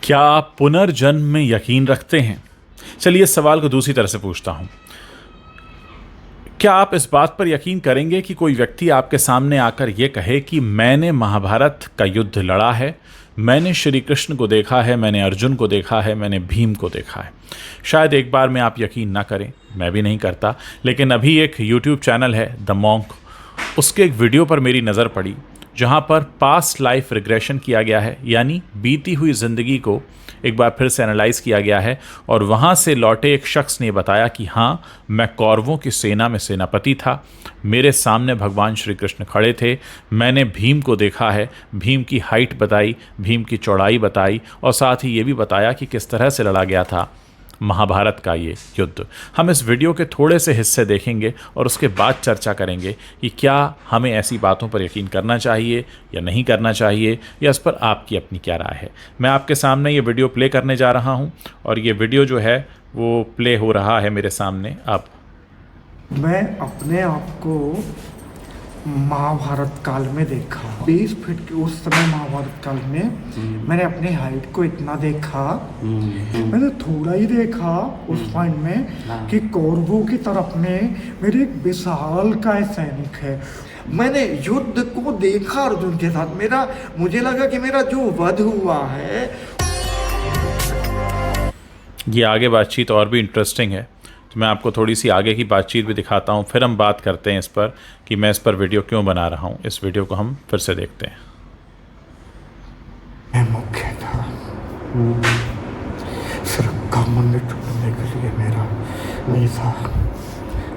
क्या आप पुनर्जन्म में यकीन रखते हैं? चलिए इस सवाल को दूसरी तरह से पूछता हूं। क्या आप इस बात पर यकीन करेंगे कि कोई व्यक्ति आपके सामने आकर यह कहे कि मैंने महाभारत का युद्ध लड़ा है, मैंने श्री कृष्ण को देखा है, मैंने अर्जुन को देखा है, मैंने भीम को देखा है? शायद एक बार में आप यकीन ना करें, मैं भी नहीं करता, लेकिन अभी एक यूट्यूब चैनल है द मॉन्क, उसके एक वीडियो पर मेरी नज़र पड़ी जहाँ पर पास्ट लाइफ रिग्रेशन किया गया है, यानी बीती हुई ज़िंदगी को एक बार फिर से एनालाइज किया गया है। और वहाँ से लौटे एक शख्स ने बताया कि हाँ, मैं कौरवों की सेना में सेनापति था, मेरे सामने भगवान श्री कृष्ण खड़े थे, मैंने भीम को देखा है, भीम की हाइट बताई, भीम की चौड़ाई बताई, और साथ ही ये भी बताया कि किस तरह से लड़ा गया था महाभारत का ये युद्ध। हम इस वीडियो के थोड़े से हिस्से देखेंगे और उसके बाद चर्चा करेंगे कि क्या हमें ऐसी बातों पर यकीन करना चाहिए या नहीं करना चाहिए, या इस पर आपकी अपनी क्या राय है। मैं आपके सामने ये वीडियो प्ले करने जा रहा हूँ और ये वीडियो जो है वो प्ले हो रहा है मेरे सामने। अब मैं अपने आप को महाभारत काल में देखा, 20 फीट के उस समय महाभारत काल में मैंने अपनी हाइट को इतना देखा। मैंने थोड़ा ही देखा उस पॉइंट में कि कौरवों की तरफ में मेरे एक विशाल काय सैनिक है। मैंने युद्ध को देखा अर्जुन के साथ, मुझे लगा कि मेरा जो वध हुआ है। ये आगे बातचीत और भी इंटरेस्टिंग है, तो मैं आपको थोड़ी सी आगे की बातचीत भी दिखाता हूँ, फिर हम बात करते हैं इस पर कि मैं इस पर वीडियो क्यों बना रहा हूँ। इस वीडियो को हम फिर से देखते हैं। मैं मुख्य था, सिर्फ घमंड छोड़ने के लिए मेरा नहीं था,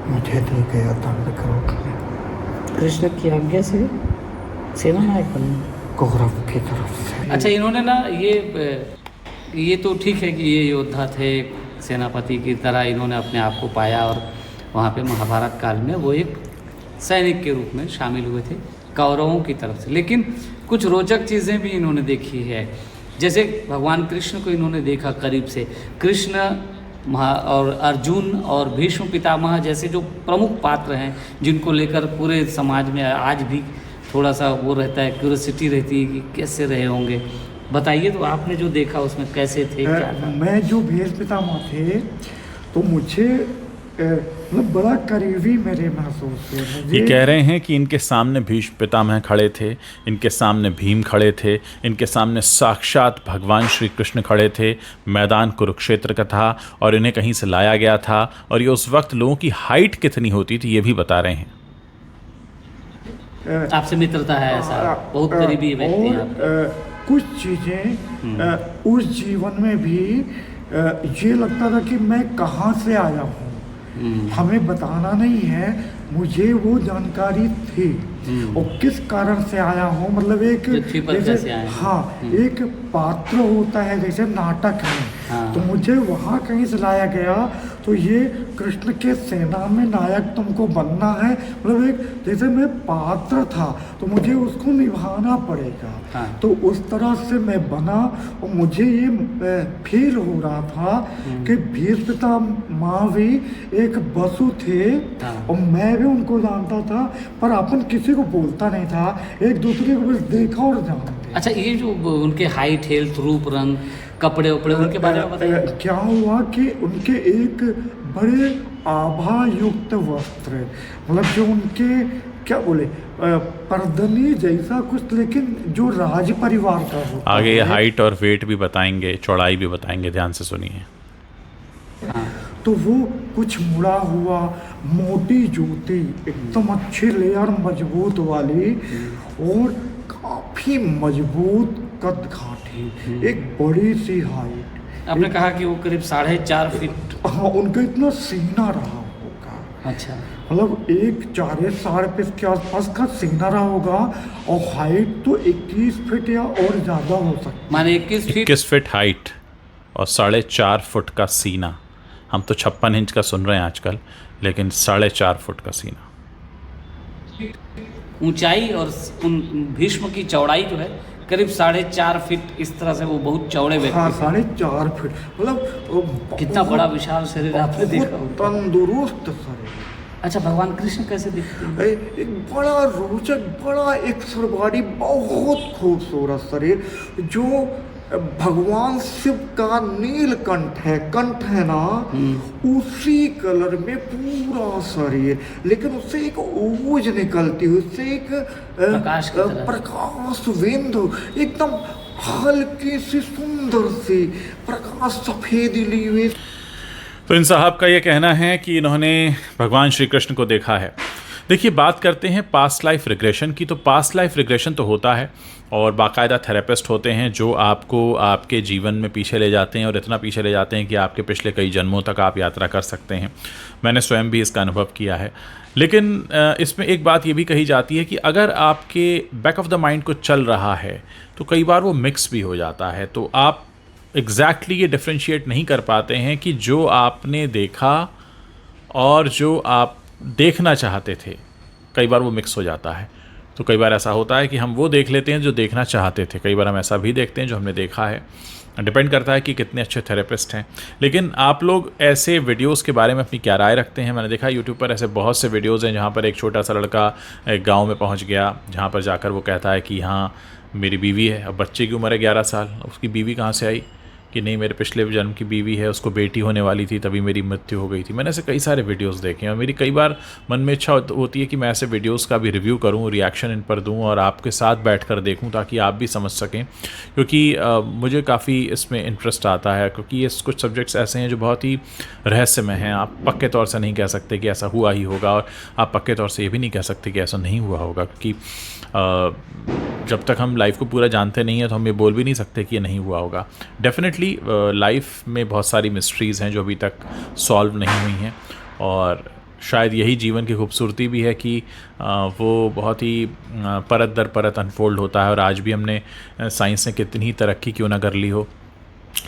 मुझे दी गया दंड करोड़ कृष्ण की आज्ञा से सेना नायक बनना कौरव की तरफ से। अच्छा, इन्होंने ना ये तो ठीक है कि ये योद्धा थे, सेनापति की तरह इन्होंने अपने आप को पाया और वहाँ पे महाभारत काल में वो एक सैनिक के रूप में शामिल हुए थे कौरवों की तरफ से। लेकिन कुछ रोचक चीज़ें भी इन्होंने देखी है, जैसे भगवान कृष्ण को इन्होंने देखा करीब से। कृष्ण और अर्जुन और भीष्म पितामह जैसे जो प्रमुख पात्र हैं, जिनको लेकर पूरे समाज में आज भी थोड़ा सा वो रहता है, क्यूरियोसिटी रहती है कि कैसे रहे होंगे। बताइए, तो आपने जो देखा उसमें कैसे थे, क्या था? मैं जो भीष्म पितामह थे तो मुझे मतलब बड़ा करीबी मेरे महसूस हुए। ये कह रहे हैं कि इनके सामने भीष्म पितामह खड़े थे, इनके सामने भीम खड़े थे, इनके सामने साक्षात भगवान श्री कृष्ण खड़े थे, मैदान कुरुक्षेत्र का था और इन्हें कहीं से लाया गया था। और ये उस वक्त लोगों की हाइट कितनी होती थी ये भी बता रहे हैं। आपसे मित्रता है, ऐसा बहुत करीबी व्यक्ति हैं आप। कुछ चीज़ें उस जीवन में भी ये लगता था कि मैं कहाँ से आया हूँ, हमें बताना नहीं है, मुझे वो जानकारी थी और किस कारण से आया हूँ। मतलब एक जैसे एक पात्र होता है जैसे नाटक में, तो मुझे वहाँ कहीं से लाया गया, तो ये कृष्ण के सेना में नायक तुमको बनना है, मतलब एक जैसे मैं पात्र था तो मुझे उसको निभाना पड़ेगा। तो उस तरह से मैं बना और मुझे ये फील हो रहा था कि भीष्म पितामह भी एक वसु थे और मैं भी उनको जानता था, पर अपन किसी को बोलता नहीं था, एक दूसरे को बस देखा और जाना। अच्छा, ये जो उनके हाइट, हेल्थ, रूप, रंग, कपड़े उपड़े, उनके बारे में बताइए। क्या हुआ कि उनके एक बड़े आभा युक्त वस्त्र, मतलब जो उनके क्या बोले परदनी जैसा कुछ, लेकिन जो राज परिवार का होता आगे है। हाइट और वेट भी बताएंगे, चौड़ाई भी बताएंगे, ध्यान से सुनिए। तो वो कुछ मुड़ा हुआ, मोटी जूती, एकदम अच्छी लेयर मजबूत वाली और काफी मजबूत कद काठी, एक बड़ी सी हाइट। आपने कहा कि वो करीब 4.5 फीट। हाँ, उनका इतना सीना रहा होगा। अच्छा, मतलब एक 4.5 फीट के आसपास का सीना रहा होगा और हाइट तो 21 फीट या और ज़्यादा हो सकती, माने 21 फीट हाइट और 4.5 फुट का सीना। हम तो 56 इंच का सुन रहे हैं आजकल, लेकिन 4.5 फुट का सीना। ऊंचाई और उन भीष्म की चौड़ाई जो है करीब 4.5 फीट, इस तरह से वो बहुत चौड़े व्यक्ति। हाँ, 4.5 फीट, मतलब कितना बड़ा विशाल शरीर आपने देखा, तंदुरुस्त शरीर। अच्छा, भगवान कृष्ण कैसे दिखते हैं? एक बड़ा रोचक, बड़ा एक सरवाड़ी, बहुत खूबसूरत शरीर, जो भगवान शिव का नीलकंठ है, कंठ है ना, उसी कलर में पूरा शरीर, लेकिन उससे एक ओज निकलती है, उससे एक प्रकाश की तरह। प्रकाश बिंदु, एकदम हल्की सी सुंदर सी प्रकाश सफेदी ली हुई। तो इन साहब का ये कहना है कि इन्होंने भगवान श्री कृष्ण को देखा है। देखिए, बात करते हैं पास्ट लाइफ रिग्रेशन की। तो पास्ट लाइफ रिग्रेशन तो होता है और बाकायदा थेरेपिस्ट होते हैं जो आपको आपके जीवन में पीछे ले जाते हैं और इतना पीछे ले जाते हैं कि आपके पिछले कई जन्मों तक आप यात्रा कर सकते हैं। मैंने स्वयं भी इसका अनुभव किया है। लेकिन इसमें एक बात ये भी कही जाती है कि अगर आपके बैक ऑफ द माइंड कुछ चल रहा है तो कई बार वो मिक्स भी हो जाता है, तो आप एग्जैक्टली ये डिफ्रेंशिएट नहीं कर पाते हैं कि जो आपने देखा और जो आप देखना चाहते थे, कई बार वो मिक्स हो जाता है। तो कई बार ऐसा होता है कि हम वो देख लेते हैं जो देखना चाहते थे, कई बार हम ऐसा भी देखते हैं जो हमने देखा है। डिपेंड करता है कि कितने अच्छे थेरेपिस्ट हैं। लेकिन आप लोग ऐसे वीडियोस के बारे में अपनी क्या राय रखते हैं? मैंने देखा यूट्यूब पर ऐसे बहुत से वीडियोस हैं जहाँ पर एक छोटा सा लड़का एक गाँव में पहुँच गया, जहाँ पर जाकर वो कहता है कि हाँ मेरी बीवी है। अब बच्चे की उम्र है 11 साल, उसकी बीवी कहाँ से आई? कि नहीं मेरे पिछले जन्म की बीवी है, उसको बेटी होने वाली थी तभी मेरी मृत्यु हो गई थी। मैंने ऐसे कई सारे वीडियोस देखे हैं और मेरी कई बार मन में इच्छा होती है कि मैं ऐसे वीडियोस का भी रिव्यू करूं, रिएक्शन इन पर दूं और आपके साथ बैठकर देखूं ताकि आप भी समझ सकें, क्योंकि मुझे काफ़ी इसमें इंटरेस्ट आता है। क्योंकि ये कुछ सब्जेक्ट्स ऐसे हैं जो बहुत ही रहस्यमय हैं। आप पक्के तौर से नहीं कह सकते कि ऐसा हुआ ही होगा और आप पक्के तौर से ये भी नहीं कह सकते कि ऐसा नहीं हुआ होगा, क्योंकि जब तक हम लाइफ को पूरा जानते नहीं हैं तो हम ये बोल भी नहीं सकते कि ये नहीं हुआ होगा। डेफिनेटली लाइफ में बहुत सारी मिस्ट्रीज़ हैं जो अभी तक सॉल्व नहीं हुई हैं और शायद यही जीवन की खूबसूरती भी है कि वो बहुत ही परत दर परत अनफोल्ड होता है। और आज भी हमने साइंस ने कितनी ही तरक्की क्यों ना कर ली हो,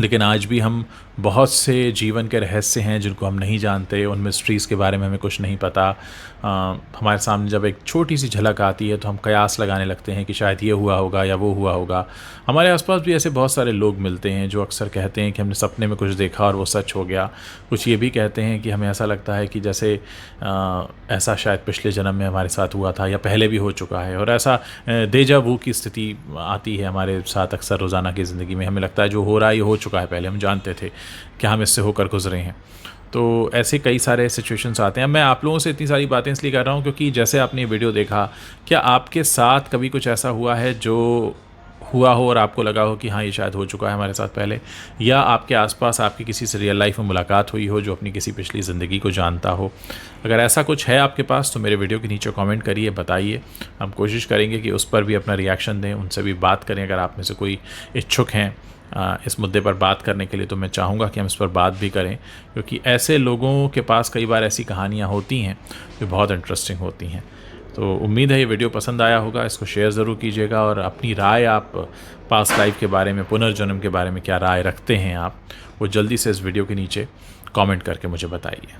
लेकिन आज भी हम बहुत से जीवन के रहस्य हैं जिनको हम नहीं जानते, उन मिस्ट्रीज़ के बारे में हमें कुछ नहीं पता। हमारे सामने जब एक छोटी सी झलक आती है तो हम कयास लगाने लगते हैं कि शायद ये हुआ होगा या वो हुआ होगा। हमारे आसपास भी ऐसे बहुत सारे लोग मिलते हैं जो अक्सर कहते हैं कि हमने सपने में कुछ देखा और वो सच हो गया। कुछ ये भी कहते हैं कि हमें ऐसा लगता है कि जैसे ऐसा शायद पिछले जन्म में हमारे साथ हुआ था या पहले भी हो चुका है। और ऐसा देजा वू की स्थिति आती है हमारे साथ अक्सर रोज़ाना की ज़िंदगी में। हमें लगता है जो हो रहा है ये हो चुका है पहले, हम जानते थे कि हम इससे होकर गुजरे हैं। तो ऐसे कई सारे सिचुएशंस आते हैं। मैं आप लोगों से इतनी सारी बातें इसलिए कर रहा हूँ क्योंकि जैसे आपने ये वीडियो देखा, क्या आपके साथ कभी कुछ ऐसा हुआ है जो हुआ हो और आपको लगा हो कि हाँ ये शायद हो चुका है हमारे साथ पहले, या आपके आसपास आपकी किसी से रियल लाइफ में मुलाकात हुई हो जो अपनी किसी पिछली ज़िंदगी को जानता हो? अगर ऐसा कुछ है आपके पास तो मेरे वीडियो के नीचे कमेंट करिए, बताइए। हम कोशिश करेंगे कि उस पर भी अपना रिएक्शन दें, उनसे भी बात करें। अगर आप में से कोई इच्छुक हैं इस मुद्दे पर बात करने के लिए तो मैं चाहूँगा कि हम इस पर बात भी करें, क्योंकि ऐसे लोगों के पास कई बार ऐसी कहानियाँ होती हैं जो बहुत इंटरेस्टिंग होती हैं। तो उम्मीद है ये वीडियो पसंद आया होगा। इसको शेयर ज़रूर कीजिएगा और अपनी राय, आप पास्ट लाइफ के बारे में, पुनर्जन्म के बारे में क्या राय रखते हैं आप, वो जल्दी से इस वीडियो के नीचे कमेंट करके मुझे बताइए।